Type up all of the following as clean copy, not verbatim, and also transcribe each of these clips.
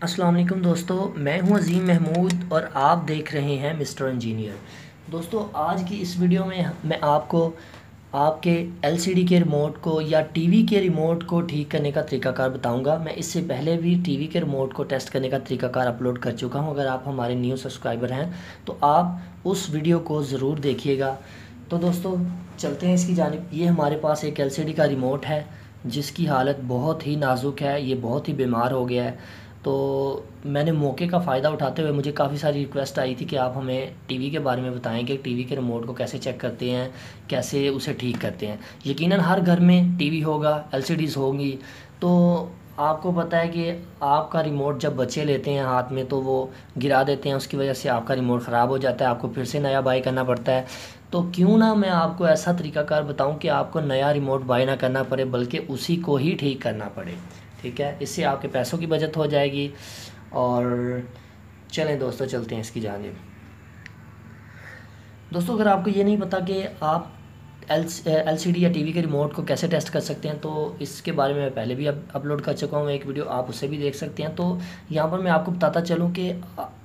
अस्सलाम वालेकुम दोस्तों, मैं हूं अज़ीम महमूद और आप देख रहे हैं मिस्टर इंजीनियर। दोस्तों, आज की इस वीडियो में मैं आपको आपके एलसीडी के रिमोट को या टीवी के रिमोट को ठीक करने का तरीकाकार बताऊंगा। मैं इससे पहले भी टीवी के रिमोट को टेस्ट करने का तरीकाकार अपलोड कर चुका हूं। अगर आप हमारे न्यू सब्सक्राइबर हैं तो आप उस वीडियो को ज़रूर देखिएगा। तो दोस्तों, चलते हैं इसकी जानिब। ये हमारे पास एक एलसीडी का रिमोट है जिसकी हालत बहुत ही नाजुक है, ये बहुत ही बीमार हो गया है। तो मैंने मौके का फ़ायदा उठाते हुए मुझे काफ़ी सारी रिक्वेस्ट आई थी कि आप हमें टीवी के बारे में बताएं कि टीवी के रिमोट को कैसे चेक करते हैं, कैसे उसे ठीक करते हैं। यकीनन हर घर में टीवी होगा, एलसीडीज़ होंगी। तो आपको पता है कि आपका रिमोट जब बच्चे लेते हैं हाथ में तो वो गिरा देते हैं, उसकी वजह से आपका रिमोट ख़राब हो जाता है, आपको फिर से नया बाई करना पड़ता है। तो क्यों ना मैं आपको ऐसा तरीकाकार बताऊं कि आपको नया रिमोट बाई ना करना पड़े बल्कि उसी को ही ठीक करना पड़े। ठीक है, इससे आपके पैसों की बचत हो जाएगी। और चलें दोस्तों, चलते हैं इसकी जानिब। दोस्तों, अगर आपको ये नहीं पता कि आप एलसीडी या टीवी के रिमोट को कैसे टेस्ट कर सकते हैं तो इसके बारे में मैं पहले भी अपलोड कर चुका हूँ एक वीडियो, आप उसे भी देख सकते हैं। तो यहाँ पर मैं आपको बताता चलूँ कि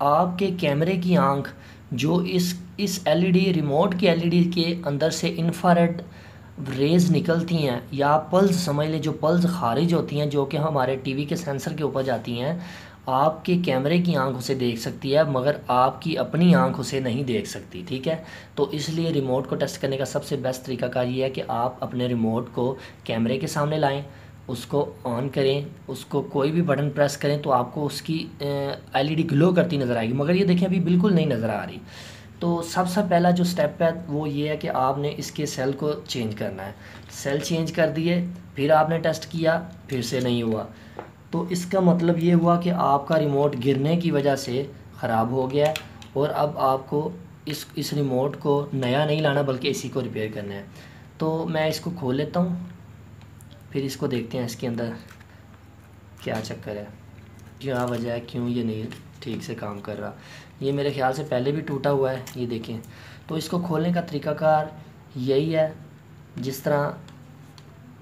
आपके कैमरे की आंख जो इस एलईडी रिमोट की एलईडी के अंदर से इंफ्रारेड रेज़ निकलती हैं या पल्स समझ लें, जो पल्स खारिज होती हैं जो कि हमारे टीवी के सेंसर के ऊपर जाती हैं, आपके कैमरे की आंख उसे देख सकती है मगर आपकी अपनी आंख उसे नहीं देख सकती। ठीक है, तो इसलिए रिमोट को टेस्ट करने का सबसे बेस्ट तरीकाकार ये है कि आप अपने रिमोट को कैमरे के सामने लाएं, उसको ऑन करें, उसको कोई भी बटन प्रेस करें तो आपको उसकी एलईडी ग्लो करती नज़र आएगी। मगर ये देखें, अभी बिल्कुल नहीं नज़र आ रही। तो सबसे पहला जो स्टेप है वो ये है कि आपने इसके सेल को चेंज करना है। सेल चेंज कर दिए, फिर आपने टेस्ट किया, फिर से नहीं हुआ, तो इसका मतलब ये हुआ कि आपका रिमोट गिरने की वजह से ख़राब हो गया है और अब आपको इस रिमोट को नया नहीं लाना बल्कि इसी को रिपेयर करना है। तो मैं इसको खोल लेता हूँ, फिर इसको देखते हैं इसके अंदर क्या चक्कर है, क्या वजह है, क्यों ये नहीं ठीक से काम कर रहा। ये मेरे ख्याल से पहले भी टूटा हुआ है, ये देखें। तो इसको खोलने का तरीकाकार यही है, जिस तरह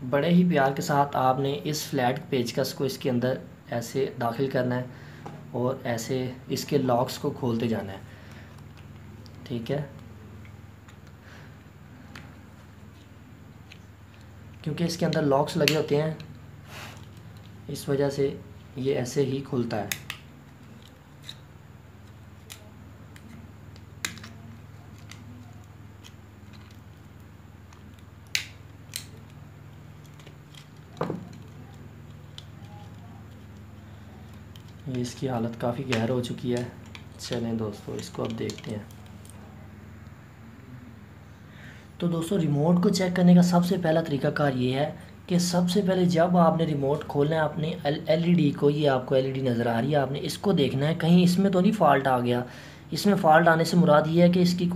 बड़े ही प्यार के साथ आपने इस फ्लैट पेचकस को इसके अंदर ऐसे दाखिल करना है और ऐसे इसके लॉक्स को खोलते जाना है। ठीक है, क्योंकि इसके अंदर लॉक्स लगे होते हैं इस वजह से ये ऐसे ही खुलता है। ये इसकी हालत काफ़ी गहर हो चुकी है। चलें दोस्तों, इसको अब देखते हैं। तो दोस्तों, रिमोट को चेक करने का सबसे पहला तरीकाकार ये है कि सबसे पहले जब आपने रिमोट खोलना है अपने एलईडी को, ये आपको एलईडी नज़र आ रही है, आपने इसको देखना है कहीं इसमें तो नहीं फ़ॉल्ट आ गया। इसमें फ़ॉल्ट आने से मुराद ये है कि इसकी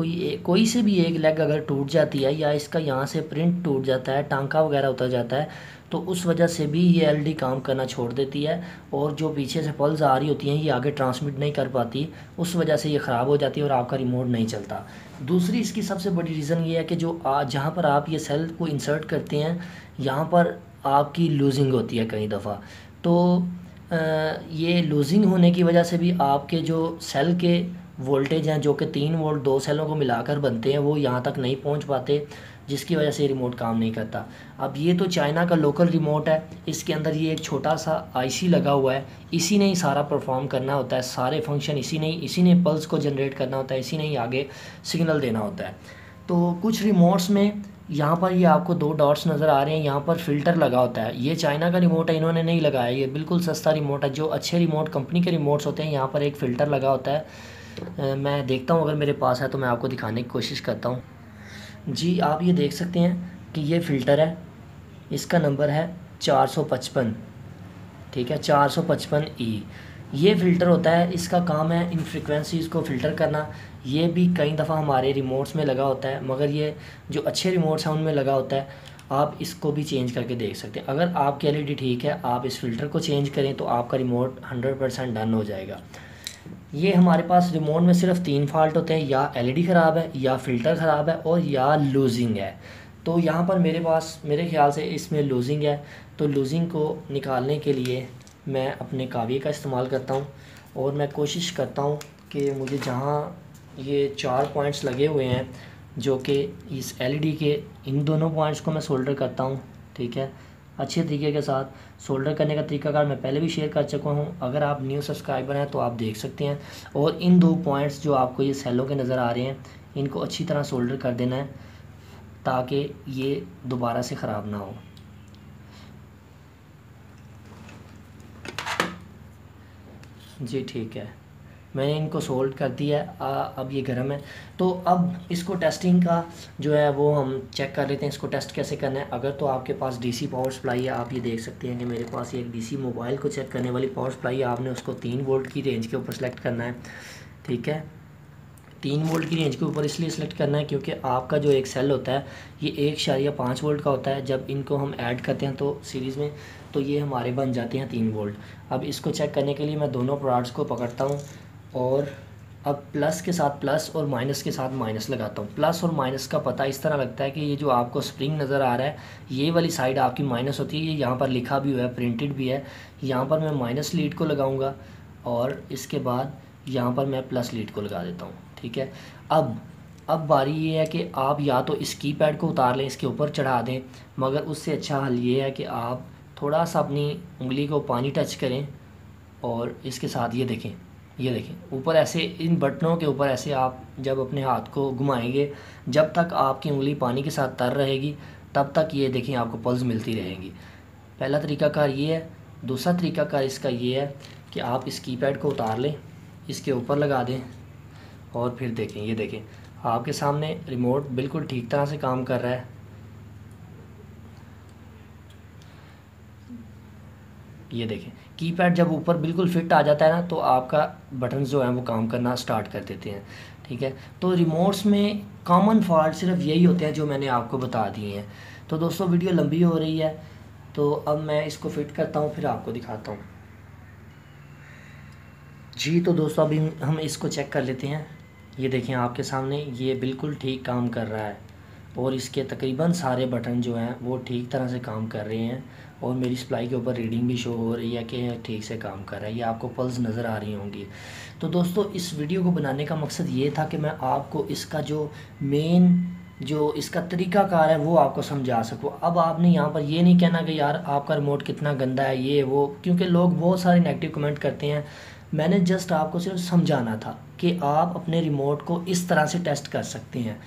कोई से भी एक लेग अगर टूट जाती है या इसका यहाँ से प्रिंट टूट जाता है, टांका वगैरह उतर जाता है, तो उस वजह से भी ये एलईडी काम करना छोड़ देती है और जो पीछे से पल्स आ रही होती हैं ये आगे ट्रांसमिट नहीं कर पाती, उस वजह से ये ख़राब हो जाती है और आपका रिमोट नहीं चलता। दूसरी इसकी सबसे बड़ी रीज़न ये है कि जो जहाँ पर आप ये सेल को इंसर्ट करते हैं यहाँ पर आपकी लूजिंग होती है कई दफ़ा। तो ये लूजिंग होने की वजह से भी आपके जो सेल के वोल्टेज हैं जो कि 3 वोल्ट 2 सेलों को मिलाकर बनते हैं वो यहाँ तक नहीं पहुँच पाते, जिसकी वजह से रिमोट काम नहीं करता। अब ये तो चाइना का लोकल रिमोट है, इसके अंदर ये एक छोटा सा आईसी लगा हुआ है, इसी ने ही सारा परफॉर्म करना होता है, सारे फंक्शन इसी ने पल्स को जनरेट करना होता है, इसी ने ही आगे सिग्नल देना होता है। तो कुछ रिमोट्स में यहाँ पर ये आपको 2 डॉट्स नज़र आ रहे हैं, यहाँ पर फ़िल्टर लगा होता है। ये चाइना का रिमोट है, इन्होंने नहीं लगाया, ये बिल्कुल सस्ता रिमोट है। जो अच्छे रिमोट कंपनी के रिमोट्स होते हैं यहाँ पर एक फ़िल्टर लगा होता है। मैं देखता हूँ, अगर मेरे पास है तो मैं आपको दिखाने की कोशिश करता हूँ। जी, आप ये देख सकते हैं कि ये फ़िल्टर है, इसका नंबर है 455। ठीक है, 455E ये फ़िल्टर होता है। इसका काम है इन फ्रिक्वेंसीज़ को फ़िल्टर करना। ये भी कई दफ़ा हमारे रिमोट्स में लगा होता है मगर ये जो अच्छे रिमोट्स हैं उनमें लगा होता है। आप इसको भी चेंज करके देख सकते हैं। अगर आपकी एलईडी ठीक है, आप इस फ़िल्टर को चेंज करें तो आपका रिमोट 100% डन हो जाएगा। ये हमारे पास रिमोट में सिर्फ 3 फॉल्ट होते हैं, या एलईडी ख़राब है, या फ़िल्टर ख़राब है, और या लूजिंग है। तो यहाँ पर मेरे ख्याल से इसमें लूजिंग है। तो लूजिंग को निकालने के लिए मैं अपने काविये का इस्तेमाल करता हूँ और मैं कोशिश करता हूँ कि मुझे जहाँ ये 4 पॉइंट्स लगे हुए हैं जो कि इस एलईडी के, इन दोनों पॉइंट्स को मैं सोल्डर करता हूँ। ठीक है, अच्छे तरीके के साथ सोल्डर करने का तरीकाकार मैं पहले भी शेयर कर चुका हूँ। अगर आप न्यू सब्सक्राइबर हैं तो आप देख सकते हैं। और इन 2 पॉइंट्स जो आपको ये सेलों के नज़र आ रहे हैं, इनको अच्छी तरह सोल्डर कर देना है ताकि ये दोबारा से ख़राब ना हो। जी ठीक है, मैंने इनको सोल्ड कर दिया है। अब ये गर्म है, तो अब इसको टेस्टिंग का जो है वो हम चेक कर लेते हैं। इसको टेस्ट कैसे करना है। अगर तो आपके पास डीसी पावर सप्लाई है, आप ये देख सकते हैं कि मेरे पास ये एक डीसी मोबाइल को चेक करने वाली पावर सप्लाई है। आपने उसको 3 वोल्ट की रेंज के ऊपर सेलेक्ट करना है। ठीक है, 3 वोल्ट की रेंज के ऊपर इसलिए सेलेक्ट करना है क्योंकि आपका जो एक सेल होता है ये 1.5 वोल्ट का होता है। जब इनको हम ऐड करते हैं तो सीरीज़ में, तो ये हमारे बन जाते हैं 3 वोल्ट। अब इसको चेक करने के लिए मैं दोनों प्रोड्स को पकड़ता हूँ और अब प्लस के साथ प्लस और माइनस के साथ माइनस लगाता हूँ। प्लस और माइनस का पता इस तरह लगता है कि ये जो आपको स्प्रिंग नज़र आ रहा है, ये वाली साइड आपकी माइनस होती है। ये यहाँ पर लिखा भी हुआ है, प्रिंटेड भी है। यहाँ पर मैं माइनस लीड को लगाऊंगा और इसके बाद यहाँ पर मैं प्लस लीड को लगा देता हूँ। ठीक है, अब बारी ये है कि आप या तो इस कीपैड को उतार लें, इसके ऊपर चढ़ा दें, मगर उससे अच्छा हल ये है कि आप थोड़ा सा अपनी उंगली को पानी टच करें और इसके साथ ये देखें ऊपर ऐसे इन बटनों के ऊपर ऐसे आप जब अपने हाथ को घुमाएंगे, जब तक आपकी उंगली पानी के साथ तर रहेगी तब तक ये देखें आपको पल्स मिलती रहेंगी। पहला तरीकाकार ये है। दूसरा तरीकाकार इसका ये है कि आप इस कीपैड को उतार लें, इसके ऊपर लगा दें और फिर देखें, ये देखें आपके सामने रिमोट बिल्कुल ठीक तरह से काम कर रहा है। ये देखें कीपैड जब ऊपर बिल्कुल फिट आ जाता है ना, तो आपका बटन जो है वो काम करना स्टार्ट कर देते हैं। ठीक है, तो रिमोट्स में कॉमन फॉल्ट सिर्फ यही होते हैं जो मैंने आपको बता दिए हैं। तो दोस्तों वीडियो लंबी हो रही है, तो अब मैं इसको फिट करता हूँ फिर आपको दिखाता हूँ। जी तो दोस्तों अभी हम इसको चेक कर लेते हैं। ये देखें आपके सामने ये बिल्कुल ठीक काम कर रहा है और इसके तकरीबन सारे बटन जो हैं वो ठीक तरह से काम कर रहे हैं और मेरी सप्लाई के ऊपर रीडिंग भी शो हो रही है कि ठीक से काम कर रहा है। ये आपको पल्स नज़र आ रही होंगी। तो दोस्तों इस वीडियो को बनाने का मकसद ये था कि मैं आपको इसका जो मेन जो इसका तरीकाकार है वो आपको समझा सकूँ। अब आपने यहाँ पर ये नहीं कहना कि यार आपका रिमोट कितना गंदा है ये वो, क्योंकि लोग बहुत सारे नेगेटिव कमेंट करते हैं। मैंने जस्ट आपको सिर्फ समझाना था कि आप अपने रिमोट को इस तरह से टेस्ट कर सकते हैं।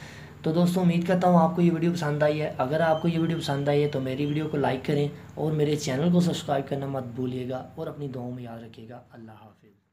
तो दोस्तों उम्मीद करता हूँ आपको ये वीडियो पसंद आई है। अगर आपको ये वीडियो पसंद आई है तो मेरी वीडियो को लाइक करें और मेरे चैनल को सब्सक्राइब करना मत भूलिएगा और अपनी दुआओं में याद रखिएगा। अल्लाह हाफिज़।